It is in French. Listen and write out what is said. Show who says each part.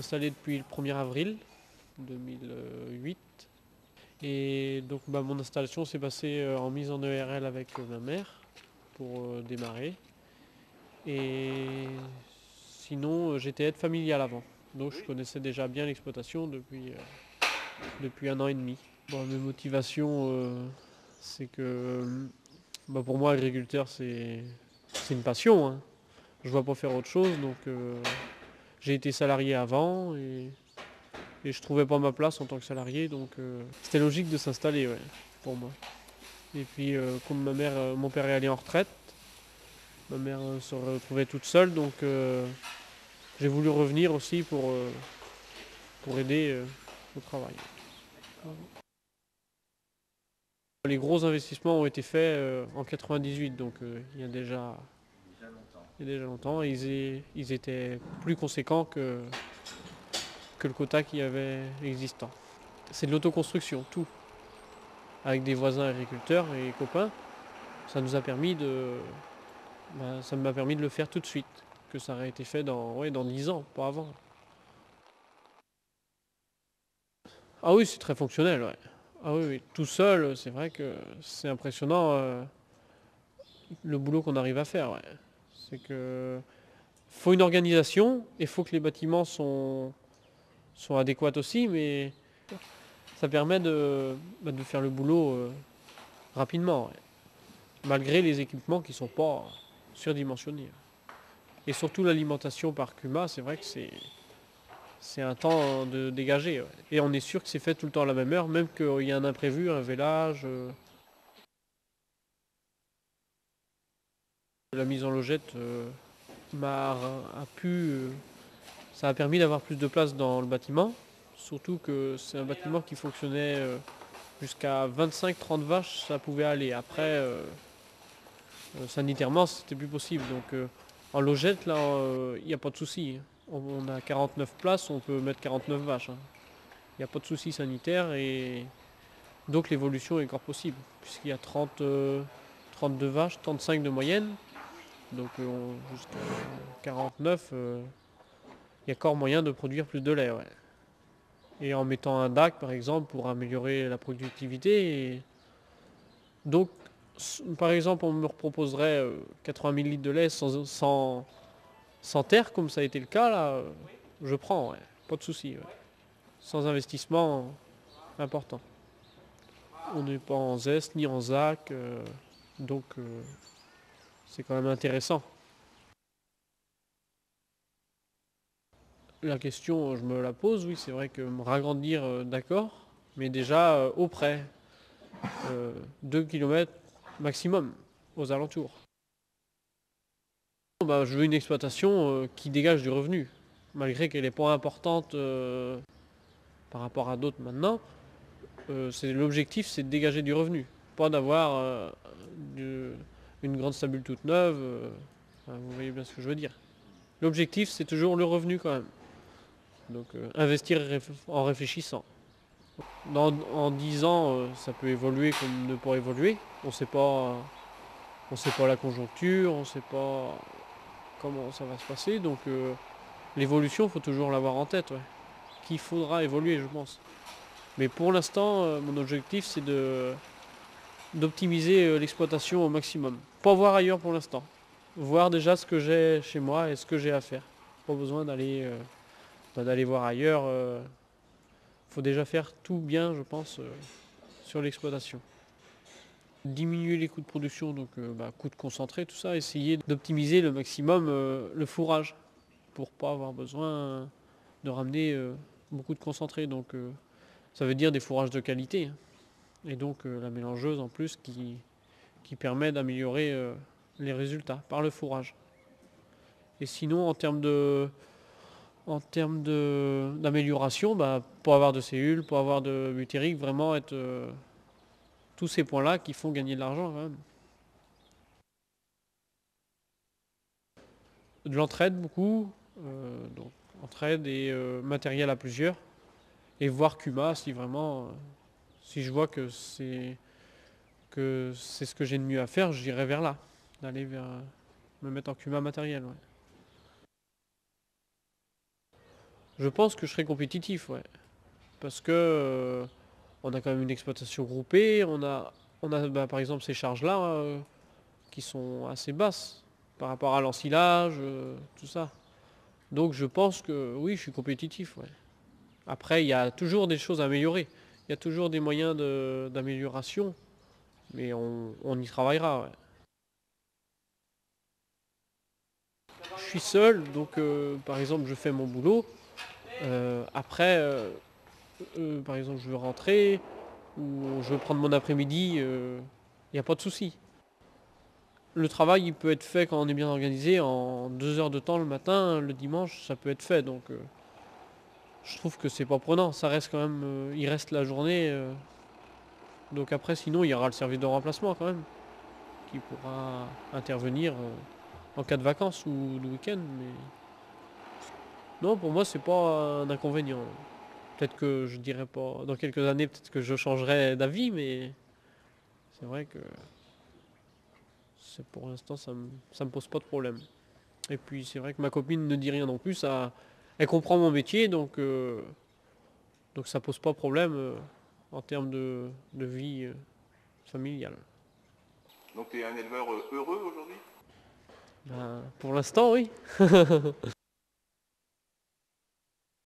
Speaker 1: installé depuis le 1er avril 2008. Et donc mon installation s'est passée en mise en ERL avec ma mère pour démarrer. Et sinon j'étais aide familiale avant. Donc je connaissais déjà bien l'exploitation depuis 1 an et demi. Bon, mes motivations, c'est que pour moi agriculteur c'est une passion, hein. Je ne vois pas faire autre chose, donc j'ai été salarié avant et je trouvais pas ma place en tant que salarié, donc c'était logique de s'installer, ouais, pour moi. Et puis comme mon père est allé en retraite, ma mère se retrouvait toute seule, donc j'ai voulu revenir aussi pour aider au travail. Les gros investissements ont été faits en 98, donc il y a déjà longtemps, et ils étaient plus conséquents que le quota qui y avait existant. C'est de l'autoconstruction, tout. Avec des voisins agriculteurs et copains, ça nous a permis ça m'a permis de le faire tout de suite. Que ça aurait été fait dans 10 ans, pas avant. Ah oui, c'est très fonctionnel, ouais. Ah oui, oui. Tout seul, c'est vrai que c'est impressionnant le boulot qu'on arrive à faire, ouais. C'est que faut une organisation, et faut que les bâtiments sont adéquats aussi, mais ça permet de faire le boulot rapidement, ouais. Malgré les équipements qui ne sont pas surdimensionnés. Et surtout l'alimentation par Cuma, c'est vrai que c'est un temps de dégager. Ouais. Et on est sûr que c'est fait tout le temps à la même heure, même qu'il y a un imprévu, un vélage. La mise en logette ça a permis d'avoir plus de place dans le bâtiment. Surtout que c'est un bâtiment qui fonctionnait jusqu'à 25-30 vaches, ça pouvait aller. Après, sanitairement, c'était plus possible. Donc en logette, là, il n'y a pas de souci. On a 49 places, on peut mettre 49 vaches, hein. Il n'y a pas de souci sanitaire et donc l'évolution est encore possible. Puisqu'il y a 32 vaches, 35 de moyenne. Donc jusqu'à 49, il y a encore moyen de produire plus de lait. Ouais. Et en mettant un DAC par exemple pour améliorer la productivité. Donc par exemple on me proposerait 80 000 litres de lait sans terre comme ça a été le cas là, je prends, ouais. Pas de souci. Ouais. Sans investissement important. On n'est pas en ZES ni en ZAC, donc c'est quand même intéressant. La question, je me la pose, oui, c'est vrai que me ragrandir, d'accord, mais déjà auprès, 2 km maximum aux alentours. Je veux une exploitation qui dégage du revenu, malgré qu'elle n'est pas importante par rapport à d'autres maintenant. L'objectif, c'est de dégager du revenu, pas d'avoir une grande stabule toute neuve. Vous voyez bien ce que je veux dire. L'objectif, c'est toujours le revenu quand même. Donc investir en réfléchissant. En 10 ans, ça peut évoluer comme ne pas évoluer. On sait pas la conjoncture, on ne sait pas comment ça va se passer. Donc l'évolution, il faut toujours l'avoir en tête. Ouais. Qu'il faudra évoluer, je pense. Mais pour l'instant, mon objectif, c'est d'optimiser l'exploitation au maximum. Pas voir ailleurs pour l'instant. Voir déjà ce que j'ai chez moi et ce que j'ai à faire. Pas besoin d'aller voir ailleurs. Faut déjà faire tout bien, je pense, sur l'exploitation. Diminuer les coûts de production, donc coûts de concentré, tout ça, essayer d'optimiser le maximum le fourrage pour pas avoir besoin de ramener beaucoup de concentré. Donc ça veut dire des fourrages de qualité. Hein. Et donc la mélangeuse en plus qui permet d'améliorer les résultats par le fourrage. Et sinon en termes d'amélioration, pour avoir de cellules, pour avoir de butérique, vraiment être tous ces points-là qui font gagner de l'argent quand même. De l'entraide beaucoup, donc entraide et matériel à plusieurs, et voir Cuma si vraiment, si je vois que c'est ce que j'ai de mieux à faire, j'irai vers là, d'aller me mettre en Cuma matériel. Ouais. Je pense que je serais compétitif, ouais. Parce que on a quand même une exploitation groupée, on a par exemple ces charges-là qui sont assez basses par rapport à l'ensilage, tout ça. Donc je pense que oui, je suis compétitif, ouais. Après, il y a toujours des choses à améliorer. Il y a toujours des moyens d'amélioration, mais on y travaillera, ouais. Je suis seul, donc par exemple, je fais mon boulot. Après, par exemple, je veux rentrer ou je veux prendre mon après-midi, il n'y a pas de souci. Le travail, il peut être fait quand on est bien organisé, en 2 heures de temps le matin, le dimanche, ça peut être fait. Donc je trouve que c'est pas prenant. Ça reste quand même, il reste la journée. Donc après, sinon, il y aura le service de remplacement quand même, qui pourra intervenir en cas de vacances ou de week-end. Mais non, pour moi, c'est pas un inconvénient. Peut-être que je dirais pas. Dans quelques années, peut-être que je changerai d'avis, mais c'est vrai que pour l'instant, ça me pose pas de problème. Et puis c'est vrai que ma copine ne dit rien non plus. Elle comprend mon métier, donc ça pose pas de problème en termes de vie familiale.
Speaker 2: Donc tu es un éleveur heureux aujourd'hui?
Speaker 1: Ben, pour l'instant, oui.